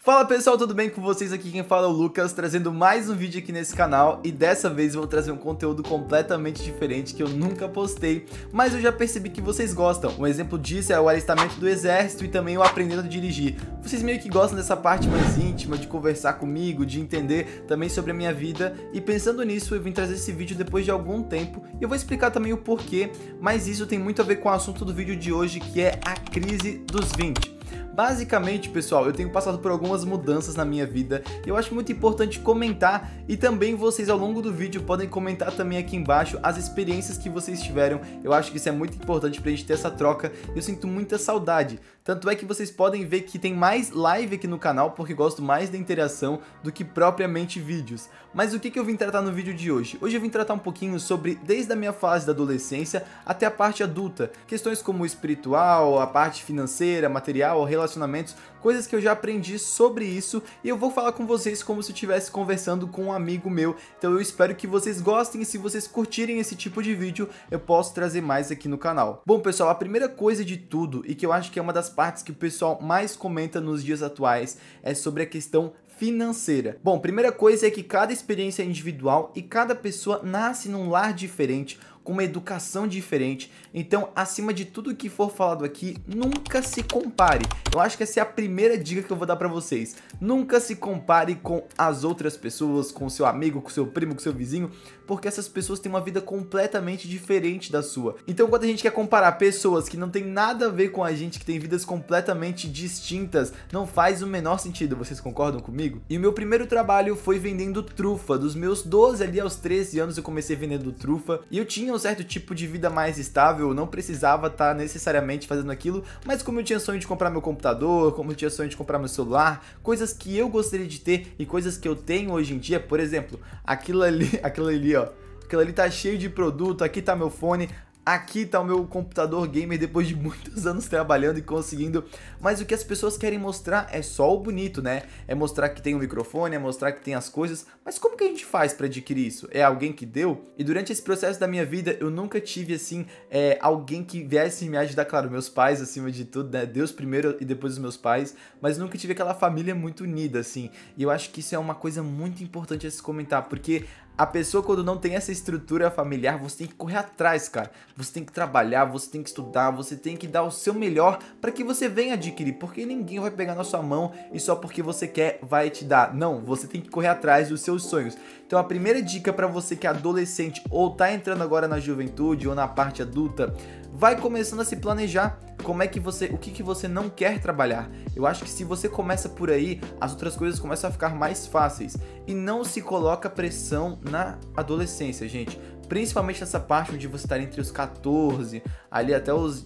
Fala pessoal, tudo bem com vocês? Aqui quem fala é o Lucas, trazendo mais um vídeo aqui nesse canal. E dessa vez eu vou trazer um conteúdo completamente diferente que eu nunca postei, mas eu já percebi que vocês gostam. Um exemplo disso é o alistamento do exército e também o aprendendo a dirigir. Vocês meio que gostam dessa parte mais íntima, de conversar comigo, de entender também sobre a minha vida. E pensando nisso, eu vim trazer esse vídeo depois de algum tempo. E eu vou explicar também o porquê, mas isso tem muito a ver com o assunto do vídeo de hoje, que é a crise dos 20. Basicamente, pessoal, eu tenho passado por algumas mudanças na minha vida e eu acho muito importante comentar, e também vocês ao longo do vídeo podem comentar também aqui embaixo as experiências que vocês tiveram. Eu acho que isso é muito importante pra gente ter essa troca. Eu sinto muita saudade, tanto é que vocês podem ver que tem mais live aqui no canal porque gosto mais da interação do que propriamente vídeos. Mas o que eu vim tratar no vídeo de hoje? Hoje eu vim tratar um pouquinho sobre desde a minha fase da adolescência até a parte adulta, questões como o espiritual, a parte financeira, material, relacionamentos, coisas que eu já aprendi sobre isso, e eu vou falar com vocês como se eu estivesse conversando com um amigo meu. Então eu espero que vocês gostem, e se vocês curtirem esse tipo de vídeo, eu posso trazer mais aqui no canal. Bom pessoal, a primeira coisa de tudo, e que eu acho que é uma das partes que o pessoal mais comenta nos dias atuais, é sobre a questão financeira. Bom, primeira coisa é que cada experiência é individual e cada pessoa nasce num lar diferente, com uma educação diferente. Então, acima de tudo que for falado aqui, nunca se compare. Eu acho que essa é a primeira dica que eu vou dar pra vocês. Nunca se compare com as outras pessoas, com seu amigo, com seu primo, com seu vizinho, porque essas pessoas têm uma vida completamente diferente da sua. Então, quando a gente quer comparar pessoas que não tem nada a ver com a gente, que tem vidas completamente distintas, não faz o menor sentido. Vocês concordam comigo? E o meu primeiro trabalho foi vendendo trufa. Dos meus 12 ali aos 13 anos eu comecei vendendo trufa, e eu tinha um certo tipo de vida mais estável, eu não precisava estar necessariamente fazendo aquilo, mas como eu tinha sonho de comprar meu computador, como eu tinha sonho de comprar meu celular, coisas que eu gostaria de ter e coisas que eu tenho hoje em dia, por exemplo, aquilo ali, ó, aquilo ali tá cheio de produto, aqui tá meu fone, aqui tá o meu computador gamer depois de muitos anos trabalhando e conseguindo, mas o que as pessoas querem mostrar é só o bonito, né? É mostrar que tem um microfone, é mostrar que tem as coisas, mas como que a gente faz pra adquirir isso? É alguém que deu? E durante esse processo da minha vida, eu nunca tive, assim, alguém que viesse me ajudar, claro, meus pais acima de tudo, né? Deus primeiro e depois os meus pais, mas nunca tive aquela família muito unida, assim, e eu acho que isso é uma coisa muito importante a se comentar, porque a pessoa, quando não tem essa estrutura familiar, você tem que correr atrás, cara. Você tem que trabalhar, você tem que estudar, você tem que dar o seu melhor para que você venha adquirir, porque ninguém vai pegar na sua mão e só porque você quer vai te dar. Não, você tem que correr atrás dos seus sonhos. Então a primeira dica para você que é adolescente ou tá entrando agora na juventude ou na parte adulta, vai começando a se planejar. Como é que o que você não quer trabalhar? Eu acho que se você começa por aí, as outras coisas começam a ficar mais fáceis. E não se coloca pressão na adolescência, gente. Principalmente nessa parte onde você está entre os 14, ali até os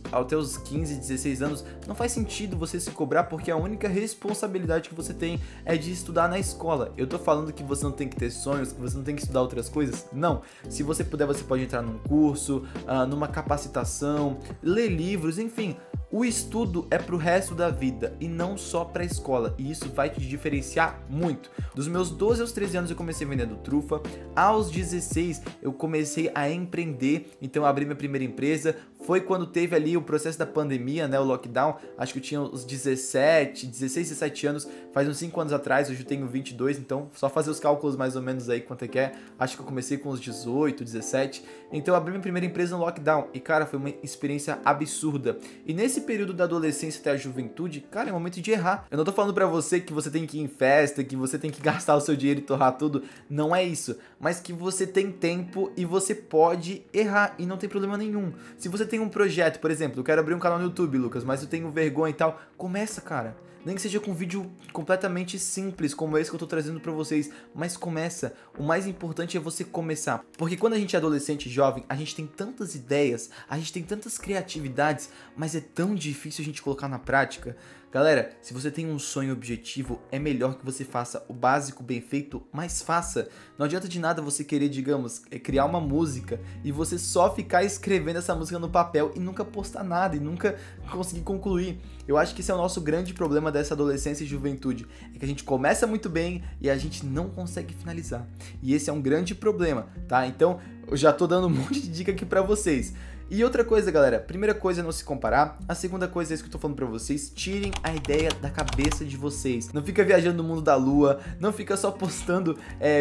15, 16 anos, não faz sentido você se cobrar, porque a única responsabilidade que você tem é de estudar na escola. Eu tô falando que você não tem que ter sonhos, que você não tem que estudar outras coisas? Não. Se você puder, você pode entrar num curso, numa capacitação, ler livros, enfim. O estudo é pro resto da vida e não só pra escola, e isso vai te diferenciar muito. Dos meus 12 aos 13 anos eu comecei vendendo trufa, aos 16 eu comecei a empreender, então eu abri minha primeira empresa. Foi quando teve ali o processo da pandemia, né, o lockdown, acho que eu tinha uns 16, 17 anos, faz uns 5 anos atrás, hoje eu tenho 22, então só fazer os cálculos mais ou menos aí quanto é que é, acho que eu comecei com uns 18, 17, então eu abri minha primeira empresa no lockdown, e cara, foi uma experiência absurda. E nesse período da adolescência até a juventude, cara, é momento de errar. Eu não tô falando pra você que você tem que ir em festa, que você tem que gastar o seu dinheiro e torrar tudo, não é isso, mas que você tem tempo e você pode errar e não tem problema nenhum. Se você tem um projeto, por exemplo, eu quero abrir um canal no YouTube, Lucas, mas eu tenho vergonha e tal, começa, cara. Nem que seja com um vídeo completamente simples, como esse que eu tô trazendo pra vocês, mas começa. O mais importante é você começar, porque quando a gente é adolescente e jovem, a gente tem tantas ideias, a gente tem tantas criatividades, mas é tão difícil a gente colocar na prática. Galera, se você tem um sonho e objetivo, é melhor que você faça o básico bem feito, mas faça. Não adianta de nada você querer, digamos, criar uma música e você só ficar escrevendo essa música no papel e nunca postar nada e nunca conseguir concluir. Eu acho que esse é o nosso grande problema dessa adolescência e juventude, é que a gente começa muito bem e a gente não consegue finalizar. E esse é um grande problema, tá? Então, eu já tô dando um monte de dica aqui pra vocês. E outra coisa, galera, primeira coisa é não se comparar, a segunda coisa é isso que eu tô falando pra vocês, tirem a ideia da cabeça de vocês. Não fica viajando no mundo da lua, não fica só postando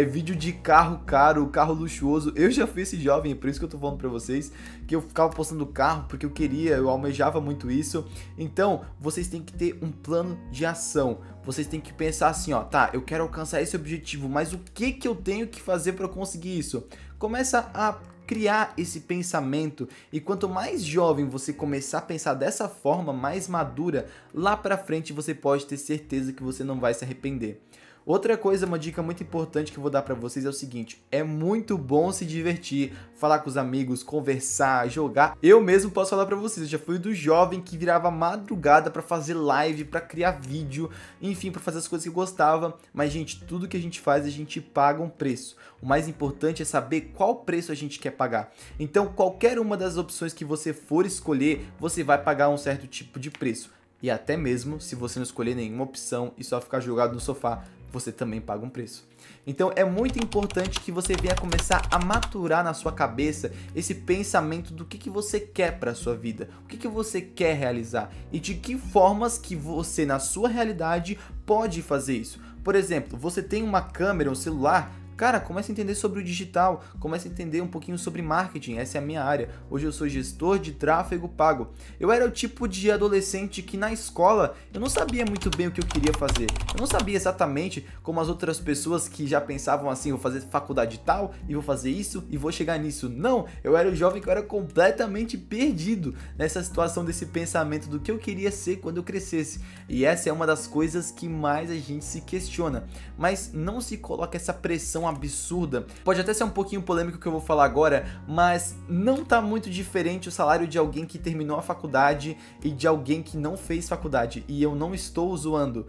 vídeo de carro caro, carro luxuoso. Eu já fui esse jovem, é por isso que eu tô falando pra vocês, que eu ficava postando carro porque eu almejava muito isso. Então, vocês têm que ter um plano de ação. Vocês têm que pensar assim, ó, tá, eu quero alcançar esse objetivo, mas o que eu tenho que fazer para conseguir isso? Começa a criar esse pensamento, e quanto mais jovem você começar a pensar dessa forma, mais madura, lá pra frente você pode ter certeza que você não vai se arrepender. Outra coisa, uma dica muito importante que eu vou dar pra vocês é o seguinte: é muito bom se divertir, falar com os amigos, conversar, jogar. Eu mesmo posso falar pra vocês, eu já fui do jovem que virava madrugada pra fazer live, pra criar vídeo, enfim, pra fazer as coisas que eu gostava. Mas, gente, tudo que a gente faz, a gente paga um preço. O mais importante é saber qual preço a gente quer pagar. Então, qualquer uma das opções que você for escolher, você vai pagar um certo tipo de preço. E até mesmo se você não escolher nenhuma opção e só ficar jogado no sofá, você também paga um preço. Então é muito importante que você venha começar a maturar na sua cabeça esse pensamento do que você quer para a sua vida, o que você quer realizar e de que formas que você na sua realidade pode fazer isso. Por exemplo, você tem uma câmera, um celular. Cara, comece a entender sobre o digital, comece a entender um pouquinho sobre marketing, essa é a minha área. Hoje eu sou gestor de tráfego pago. Eu era o tipo de adolescente que na escola eu não sabia muito bem o que eu queria fazer. Eu não sabia exatamente como as outras pessoas que já pensavam assim, vou fazer faculdade tal, e vou fazer isso, e vou chegar nisso. Não, eu era o jovem que eu era completamente perdido nessa situação desse pensamento do que eu queria ser quando eu crescesse. E essa é uma das coisas que mais a gente se questiona. Mas não se coloca essa pressão absurda. Pode até ser um pouquinho polêmico o que eu vou falar agora, mas não tá muito diferente o salário de alguém que terminou a faculdade e de alguém que não fez faculdade. E eu não estou zoando.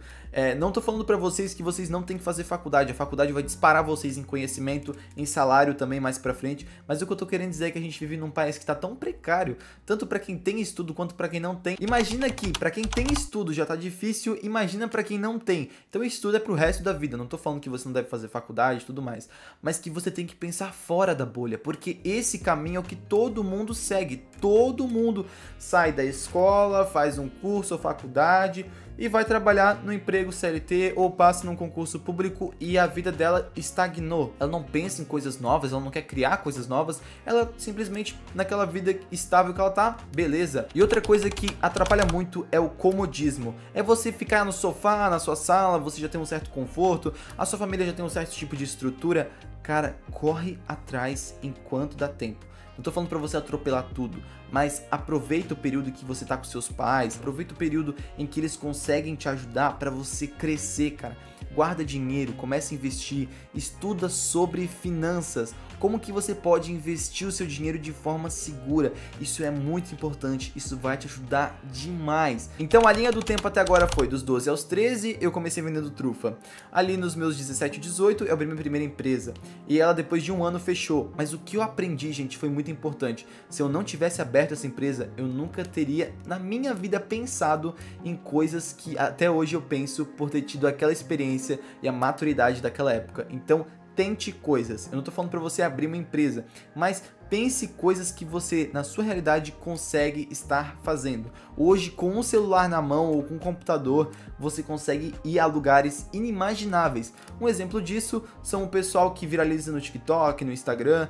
Não tô falando pra vocês que vocês não têm que fazer faculdade. A faculdade vai disparar vocês em conhecimento, em salário também mais pra frente. Mas o que eu tô querendo dizer é que a gente vive num país que tá tão precário, tanto pra quem tem estudo quanto pra quem não tem. Imagina que pra quem tem estudo já tá difícil, imagina pra quem não tem. Então estudo é pro resto da vida. Não tô falando que você não deve fazer faculdade e tudo mais, mas que você tem que pensar fora da bolha, porque esse caminho é o que todo mundo segue. Todo mundo sai da escola, faz um curso ou faculdade e vai trabalhar no emprego CLT ou passa num concurso público e a vida dela estagnou. Ela não pensa em coisas novas, ela não quer criar coisas novas, ela simplesmente naquela vida estável que ela tá, beleza. E outra coisa que atrapalha muito é o comodismo. É você ficar no sofá, na sua sala, você já tem um certo conforto, a sua família já tem um certo tipo de estrutura. Cara, corre atrás enquanto dá tempo. Não tô falando pra você atropelar tudo, mas aproveita o período que você tá com seus pais, aproveita o período em que eles conseguem te ajudar pra você crescer, cara. Guarda dinheiro, comece a investir, estuda sobre finanças, como que você pode investir o seu dinheiro de forma segura. Isso é muito importante, isso vai te ajudar demais. Então a linha do tempo até agora foi dos 12 aos 13, eu comecei vendendo trufa. Ali nos meus 17 e 18, eu abri minha primeira empresa. E ela depois de um ano fechou. Mas o que eu aprendi, gente, foi muito importante. Se eu não tivesse aberto essa empresa, eu nunca teria na minha vida pensado em coisas que até hoje eu penso por ter tido aquela experiência e a maturidade daquela época. Então, tente coisas. Eu não tô falando para você abrir uma empresa, mas pense coisas que você, na sua realidade, consegue estar fazendo. Hoje, com um celular na mão ou com um computador, você consegue ir a lugares inimagináveis. Um exemplo disso são o pessoal que viraliza no TikTok, no Instagram.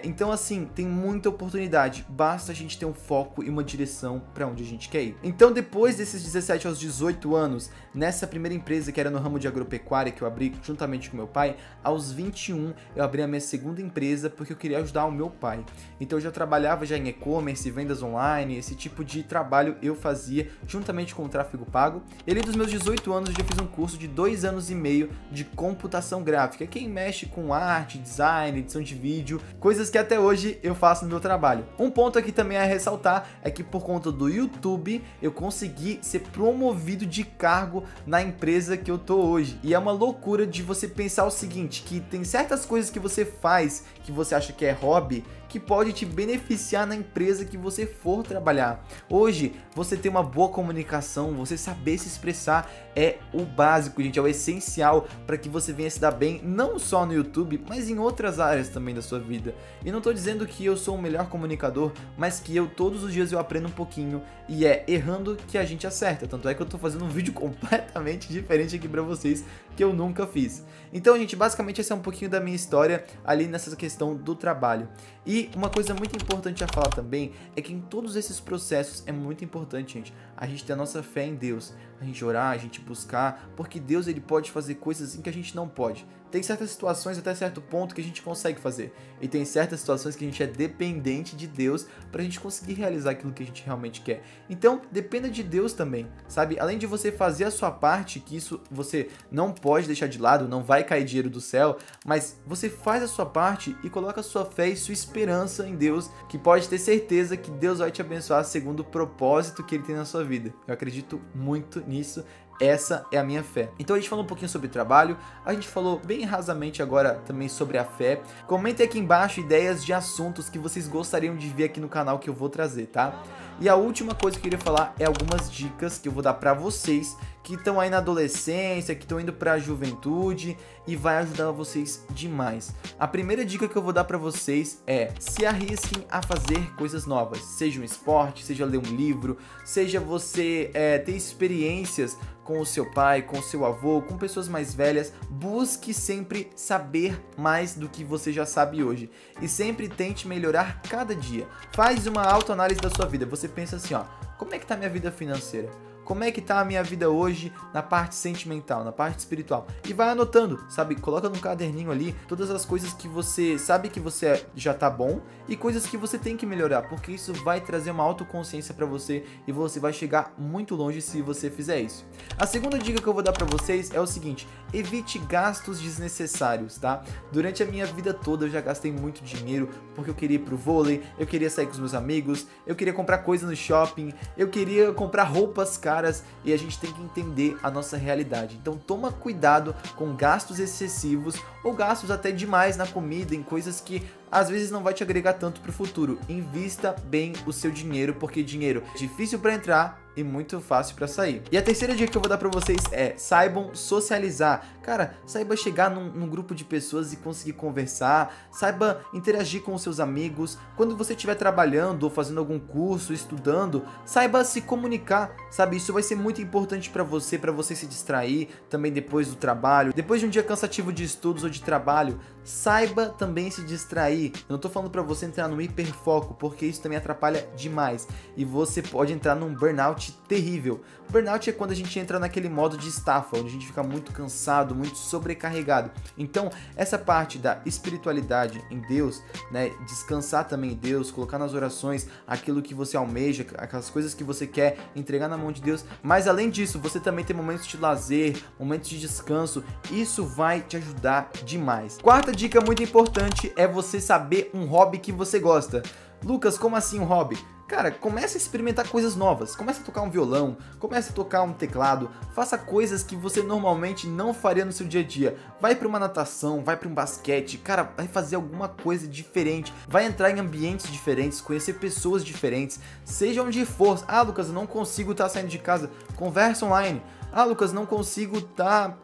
Então, assim, tem muita oportunidade. Basta a gente ter um foco e uma direção para onde a gente quer ir. Então, depois desses 17 aos 18 anos, nessa primeira empresa que era no ramo de agropecuária, que eu abri juntamente com meu pai, aos 21 eu abri a minha segunda empresa porque eu queria ajudar o meu pai. Então eu já trabalhava já em e-commerce, vendas online, esse tipo de trabalho eu fazia juntamente com o tráfego pago. E ali dos meus 18 anos eu já fiz um curso de 2 anos e meio de computação gráfica. Quem mexe com arte, design, edição de vídeo, coisas que até hoje eu faço no meu trabalho. Um ponto aqui também a ressaltar é que por conta do YouTube eu consegui ser promovido de cargo na empresa que eu tô hoje. E é uma loucura de você pensar o seguinte, que tem certas coisas que você faz que você acha que é hobby, que pode te beneficiar na empresa que você for trabalhar. Hoje, você ter uma boa comunicação, você saber se expressar é o básico, gente, é o essencial para que você venha se dar bem, não só no YouTube, mas em outras áreas também da sua vida. E não tô dizendo que eu sou o melhor comunicador, mas que todos os dias eu aprendo um pouquinho, e é errando que a gente acerta. Tanto é que eu tô fazendo um vídeo completamente diferente aqui pra vocês, que eu nunca fiz. Então, gente, basicamente essa é um pouquinho da minha história ali nessa questão do trabalho. E uma coisa muito importante a falar também é que em todos esses processos é muito importante, gente, a gente ter a nossa fé em Deus, a gente orar, a gente buscar, porque Deus ele pode fazer coisas em que a gente não pode. Tem certas situações até certo ponto que a gente consegue fazer, e tem certas situações que a gente é dependente de Deus pra gente conseguir realizar aquilo que a gente realmente quer. Então, dependa de Deus também, sabe? Além de você fazer a sua parte, que isso você não pode deixar de lado, não vai cair dinheiro do céu, mas você faz a sua parte e coloca a sua fé e sua esperança em Deus, que pode ter certeza que Deus vai te abençoar segundo o propósito que Ele tem na sua vida. Eu acredito muito nisso. Essa é a minha fé. Então a gente falou um pouquinho sobre trabalho, a gente falou bem rasamente agora também sobre a fé. Comentem aqui embaixo ideias de assuntos que vocês gostariam de ver aqui no canal que eu vou trazer, tá? E a última coisa que eu queria falar é algumas dicas que eu vou dar pra vocês que estão aí na adolescência, que estão indo pra juventude e vai ajudar vocês demais. A primeira dica que eu vou dar pra vocês é: se arrisquem a fazer coisas novas, seja um esporte, seja ler um livro, seja você ter experiências com o seu pai, com o seu avô, com pessoas mais velhas. Busque sempre saber mais do que você já sabe hoje e sempre tente melhorar cada dia. Faz uma autoanálise da sua vida. Você pensa assim, ó, como é que tá a minha vida financeira? Como é que tá a minha vida hoje na parte sentimental, na parte espiritual? E vai anotando, sabe? Coloca num caderninho ali todas as coisas que você sabe que você já tá bom e coisas que você tem que melhorar, porque isso vai trazer uma autoconsciência pra você e você vai chegar muito longe se você fizer isso. A segunda dica que eu vou dar pra vocês é o seguinte: evite gastos desnecessários, tá? Durante a minha vida toda eu já gastei muito dinheiro porque eu queria ir pro vôlei, eu queria sair com os meus amigos, eu queria comprar coisa no shopping, eu queria comprar roupas caras, e a gente tem que entender a nossa realidade. Então toma cuidado com gastos excessivos ou gastos até demais na comida, em coisas que às vezes não vai te agregar tanto pro futuro. Invista bem o seu dinheiro, porque dinheiro é difícil para entrar e muito fácil para sair. E a terceira dica que eu vou dar para vocês é: saibam socializar. Cara, saiba chegar num grupo de pessoas e conseguir conversar, saiba interagir com os seus amigos. Quando você estiver trabalhando ou fazendo algum curso, estudando, saiba se comunicar, sabe? Isso vai ser muito importante para você se distrair também depois do trabalho. Depois de um dia cansativo de estudos ou de trabalho, saiba também se distrair. Eu não tô falando para você entrar no hiperfoco, porque isso também atrapalha demais e você pode entrar num burnout terrível. Burnout é quando a gente entra naquele modo de estafa, onde a gente fica muito cansado, muito sobrecarregado. Então, essa parte da espiritualidade em Deus, né, descansar também em Deus, colocar nas orações aquilo que você almeja, aquelas coisas que você quer entregar na mão de Deus. Mas além disso, você também tem momentos de lazer, momentos de descanso. Isso vai te ajudar demais. Quarta dica muito importante é você saber um hobby que você gosta. Lucas, como assim um hobby? Cara, comece a experimentar coisas novas, comece a tocar um violão, comece a tocar um teclado, faça coisas que você normalmente não faria no seu dia a dia. Vai pra uma natação, vai pra um basquete, cara, vai fazer alguma coisa diferente, vai entrar em ambientes diferentes, conhecer pessoas diferentes, seja onde for. Ah, Lucas, eu não consigo estar saindo de casa, conversa online. Ah, Lucas, não consigo tal.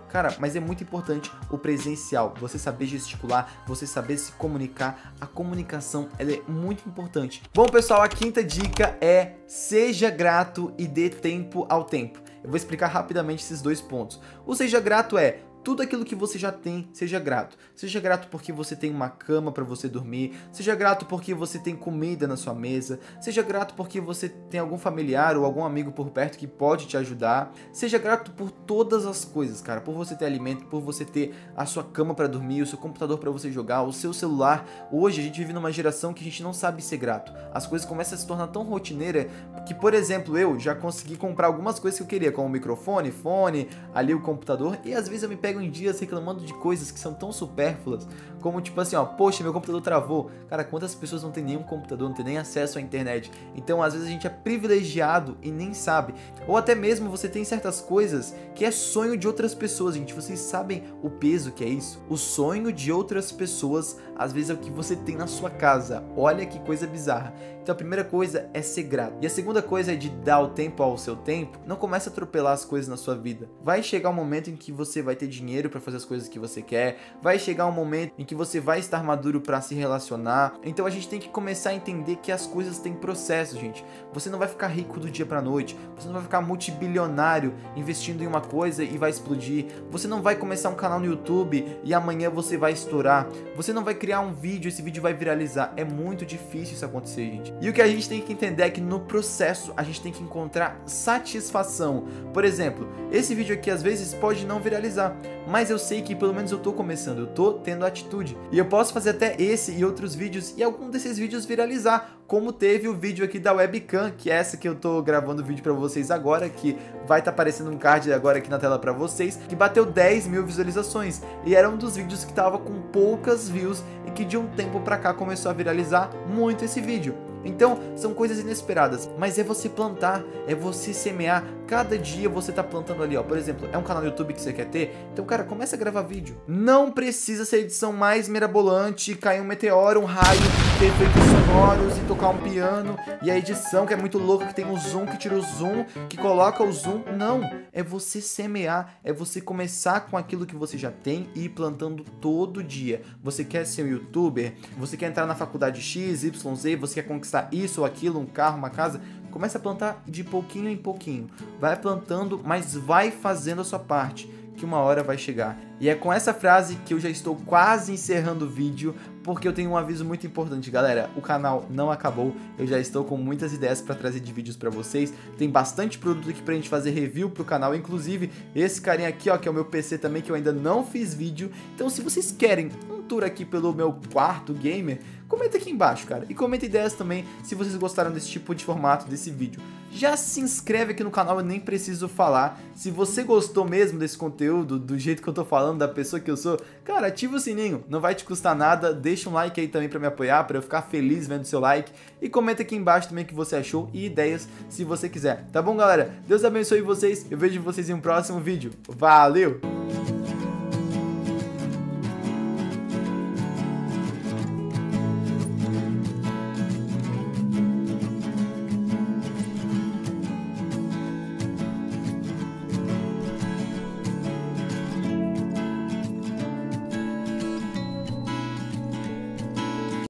Cara, mas é muito importante o presencial. Você saber gesticular, você saber se comunicar. A comunicação, ela é muito importante. Bom, pessoal, a quinta dica é: seja grato e dê tempo ao tempo. Eu vou explicar rapidamente esses dois pontos. O seja grato é: tudo aquilo que você já tem, seja grato. Seja grato porque você tem uma cama para você dormir. Seja grato porque você tem comida na sua mesa. Seja grato porque você tem algum familiar ou algum amigo por perto que pode te ajudar. Seja grato por todas as coisas, cara. Por você ter alimento, por você ter a sua cama para dormir, o seu computador para você jogar, o seu celular. Hoje a gente vive numa geração que a gente não sabe ser grato. As coisas começam a se tornar tão rotineira que, por exemplo, eu já consegui comprar algumas coisas que eu queria, como o microfone, fone, ali o computador, e às vezes eu me pego pegam em dias reclamando de coisas que são tão supérfluas, como tipo assim, ó, poxa, meu computador travou. Cara, quantas pessoas não tem nenhum computador, não tem nem acesso à internet? Então, às vezes a gente é privilegiado e nem sabe. Ou até mesmo você tem certas coisas que é sonho de outras pessoas, gente. Vocês sabem o peso que é isso? O sonho de outras pessoas, às vezes, é o que você tem na sua casa. Olha que coisa bizarra. Então a primeira coisa é ser grato. E a segunda coisa é de dar o tempo ao seu tempo. Não comece a atropelar as coisas na sua vida. Vai chegar um momento em que você vai ter dinheiro para fazer as coisas que você quer. Vai chegar um momento em que você vai estar maduro para se relacionar. Então a gente tem que começar a entender que as coisas têm processo, gente. Você não vai ficar rico do dia para noite. Você não vai ficar multibilionário investindo em uma coisa e vai explodir. Você não vai começar um canal no YouTube e amanhã você vai estourar. Você não vai criar um vídeo e esse vídeo vai viralizar. É muito difícil isso acontecer, gente. E o que a gente tem que entender é que no processo a gente tem que encontrar satisfação. Por exemplo, esse vídeo aqui às vezes pode não viralizar, mas eu sei que pelo menos eu tô começando, eu tô tendo atitude. E eu posso fazer até esse e outros vídeos e algum desses vídeos viralizar, como teve o vídeo aqui da webcam, que é essa que eu tô gravando o vídeo pra vocês agora, que vai estar aparecendo um card agora aqui na tela pra vocês, que bateu 10 mil visualizações. E era um dos vídeos que tava com poucas views e que de um tempo pra cá começou a viralizar muito esse vídeo. Então, são coisas inesperadas, mas é você plantar, é você semear. Cada dia você tá plantando ali, ó. Por exemplo, é um canal no YouTube que você quer ter? Então, cara, começa a gravar vídeo. Não precisa ser a edição mais mirabolante, cair um meteoro, um raio, ter efeitos sonoros e tocar um piano. E a edição que é muito louca, que tem um zoom, que tira o zoom, que coloca o zoom. Não, é você semear, é você começar com aquilo que você já tem e ir plantando todo dia. Você quer ser um youtuber? Você quer entrar na faculdade X, Y, Z? Você quer conquistar isso ou aquilo, um carro, uma casa? Começa a plantar de pouquinho em pouquinho. Vai plantando, mas vai fazendo a sua parte, que uma hora vai chegar. E é com essa frase que eu já estou quase encerrando o vídeo, porque eu tenho um aviso muito importante, galera. O canal não acabou, eu já estou com muitas ideias para trazer de vídeos para vocês. Tem bastante produto aqui pra gente fazer review pro canal, inclusive esse carinha aqui, ó, que é o meu PC também, que eu ainda não fiz vídeo. Então, se vocês querem um tour aqui pelo meu quarto gamer, comenta aqui embaixo, cara. E comenta ideias também se vocês gostaram desse tipo de formato desse vídeo. Já se inscreve aqui no canal, eu nem preciso falar. Se você gostou mesmo desse conteúdo, do jeito que eu tô falando, da pessoa que eu sou, cara, ativa o sininho, não vai te custar nada. Deixa um like aí também pra me apoiar, pra eu ficar feliz vendo seu like. E comenta aqui embaixo também o que você achou e ideias se você quiser. Tá bom, galera? Deus abençoe vocês, eu vejo vocês em um próximo vídeo. Valeu!